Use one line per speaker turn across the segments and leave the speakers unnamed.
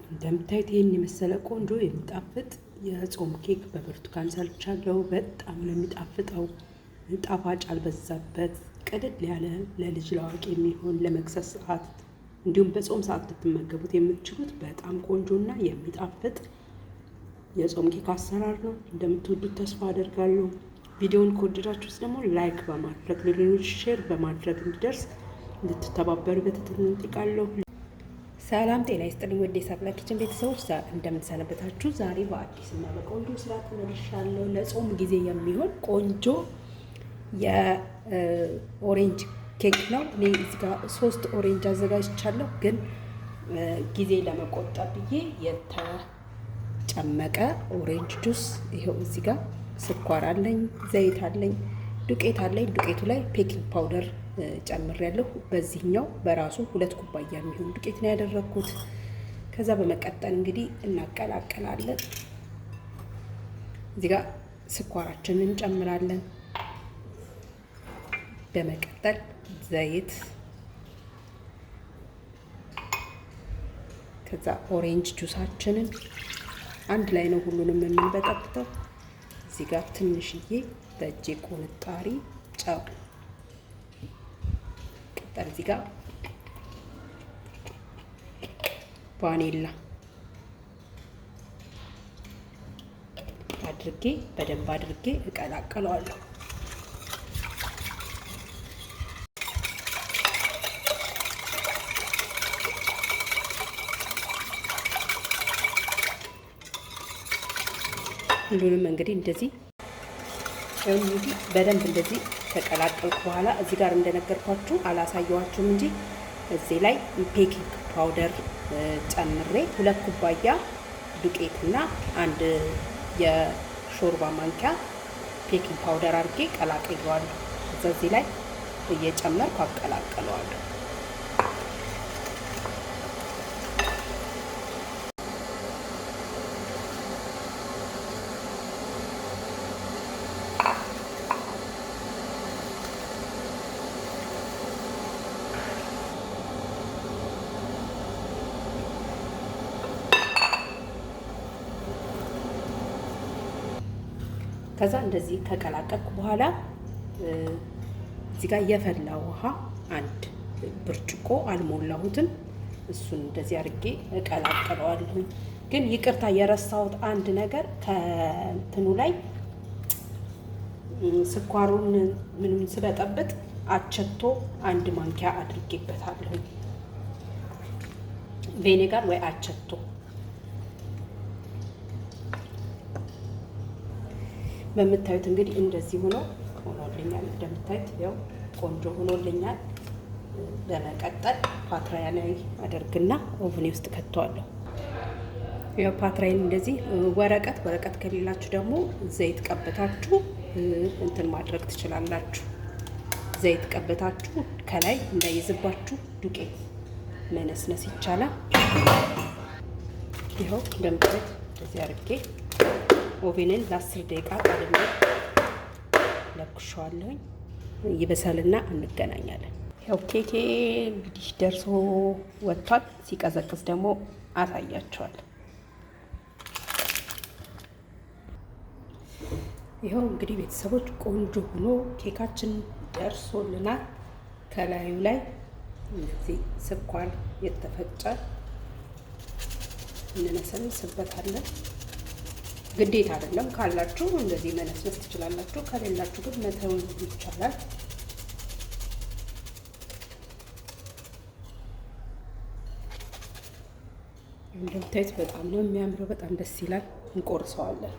እንደምታዩት ይሄን የመሰለ ቆንጆ የሚጣፍጥ የጾም ኬክ በብርቱካን ሰርቻለሁ። በጣም ነው የሚጣፍጠው። ጣፋጭ አልበዛበት፣ ቅልል ያለ ለልጅ ለአዋቂ የሚሆን ለመክሰስ ሰዓት እንዲሁም በጾም ሰዓት ልትመገቡት የምትችሉት በጣም ቆንጆና የሚጣፍጥ የጾም ኬክ አሰራር ነው። እንደምትወዱት ተስፋ አደርጋለሁ። ቪዲዮውን ከወደዳችሁት ደግሞ ላይክ በማድረግ ለሌሎች ሼር በማድረግ እንዲደርስ እንድትተባበሩ በትህትና እጠይቃለሁ። ሰላም ጤና ይስጥልኝ። ወደ ሰብለ ኪችን ቤተሰቦች እንደምንሰነበታችሁ። ዛሬ በአዲስ እና በቆንጆ ስራ ተመልሻለሁ። ለጾም ጊዜ የሚሆን ቆንጆ የኦሬንጅ ኬክ ነው። እኔ እዚህ ጋር 3 ኦሬንጅ አዘጋጅቻለሁ፣ ግን ጊዜ ለመቆጠብ ብዬ የተጨመቀ ኦሬንጅ ጁስ ይኸው እዚህ ጋር ስኳር አለኝ፣ ዘይት አለኝ፣ ዱቄት አለኝ። ዱቄቱ ላይ ቤኪንግ ፓውደር ጨምሬያለሁ። በዚህኛው በራሱ 2 ኩባያ የሚሆን ዱቄት ነው ያደረኩት። ከዛ በመቀጠል እንግዲህ እናቀላቅላለን። እዚህ ጋር ስኳራችንን እንጨምራለን። በመቀጠል ዘይት፣ ከዛ ኦሬንጅ ጁሳችንን አንድ ላይ ነው ሁሉንም የምንበጠብጠው። እዚህ ጋር ትንሽዬ በእጄ ቁንጣሪ ጨው፣ ቀጠል እዚህ ጋር ቫኒላ አድርጌ በደንብ አድርጌ እቀላቅለዋለሁ። ሁሉንም እንግዲህ እንደዚህ በደንብ እንደዚህ ከቀላቀልኩ በኋላ እዚህ ጋር እንደነገርኳችሁ አላሳየዋችሁም እንጂ እዚህ ላይ ቤኪንግ ፓውደር ጨምሬ 2 ኩባያ ዱቄትና 1 የሾርባ ማንኪያ ቤኪንግ ፓውደር አድርጌ ቀላቅለዋለሁ። እዚህ ላይ እየጨመርኩ አቀላቅለዋለሁ። ከዛ እንደዚህ ከቀላቀልኩ በኋላ እዚህ ጋር የፈላ ውሃ 1 ብርጭቆ አልሞላሁትም። እሱን እንደዚህ አድርጌ እቀላቅለዋለሁ። ግን ይቅርታ የረሳሁት አንድ ነገር ከእንትኑ ላይ ስኳሩን ምንም ስበጠብጥ አቸቶ 1 ማንኪያ አድርጌበታለሁ። ቬኔጋር ወይ አቸቶ በምታዩት እንግዲህ እንደዚህ ሆኖልኛል። እንደምታዩት ያው ቆንጆ ሆኖልኛል። በመቀጠል ፓትራያ ላይ አደርግና ኦቭኔ ውስጥ ከተዋለሁ። ያው ፓትራይን እንደዚህ ወረቀት ከሌላችሁ ደግሞ ዘይት ቀብታችሁ እንትን ማድረግ ትችላላችሁ። ዘይት ቀብታችሁ ከላይ እንዳይዝባችሁ ዱቄት መነስነስ ይቻላል። ይኸው እንደምታዩት እንደዚህ አድርጌ ኦቬንን ለ10 ደቂቃ ቀድሜ ለኩሻለሁ። ይበሳልና እንገናኛለን። ያው ኬኬ እንግዲህ ደርሶ ወጥቷል። ሲቀዘቅዝ ደግሞ አሳያቸዋለሁ። ይኸው እንግዲህ ቤተሰቦች ቆንጆ ሆኖ ኬካችን ደርሶልናል። ከላዩ ላይ እንደዚህ ስኳር የተፈጨ እንነሰንስበታለን። ግዴታ አይደለም፣ ካላችሁ እንደዚህ መነስነስ ትችላላችሁ። ከሌላችሁ ግን መተው ይቻላል። እንደምታዩት በጣም ነው የሚያምረው። በጣም ደስ ይላል። እንቆርሰዋለን።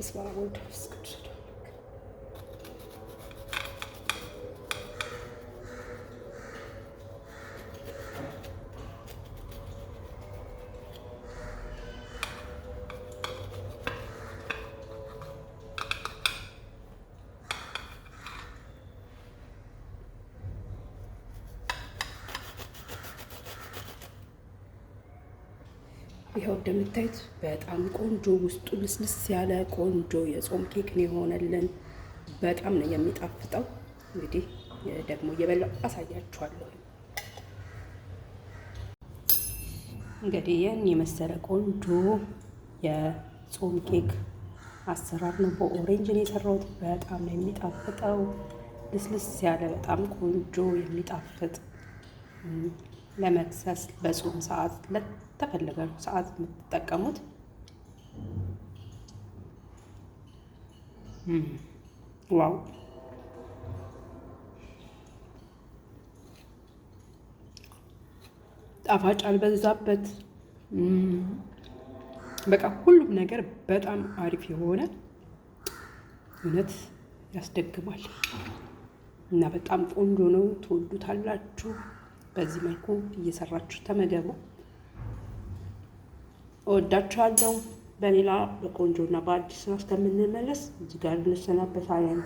ስባራቦድ ስክድ ይኸው እንደምታዩት በጣም ቆንጆ ውስጡ ልስልስ ያለ ቆንጆ የጾም ኬክ ነው የሆነልን። በጣም ነው የሚጣፍጠው። እንግዲህ ደግሞ እየበላሁ አሳያችኋለሁ። እንግዲህ ይህን የመሰለ ቆንጆ የጾም ኬክ አሰራር ነው። በኦሬንጅ ነው የሰራሁት። በጣም ነው የሚጣፍጠው። ልስልስ ያለ በጣም ቆንጆ የሚጣፍጥ ለመክሰስ በጾም ሰዓት ለተፈለገ ሰዓት የምትጠቀሙት ዋው! ጣፋጭ አልበዛበት። በቃ ሁሉም ነገር በጣም አሪፍ የሆነ እውነት ያስደግማል እና በጣም ቆንጆ ነው። ትወዱታላችሁ። በዚህ መልኩ እየሰራችሁ ተመገቡ። እወዳችኋለሁ። በሌላ በቆንጆና በአዲስ ስራ እስከምንመለስ እዚህ ጋር እንሰናበታለን።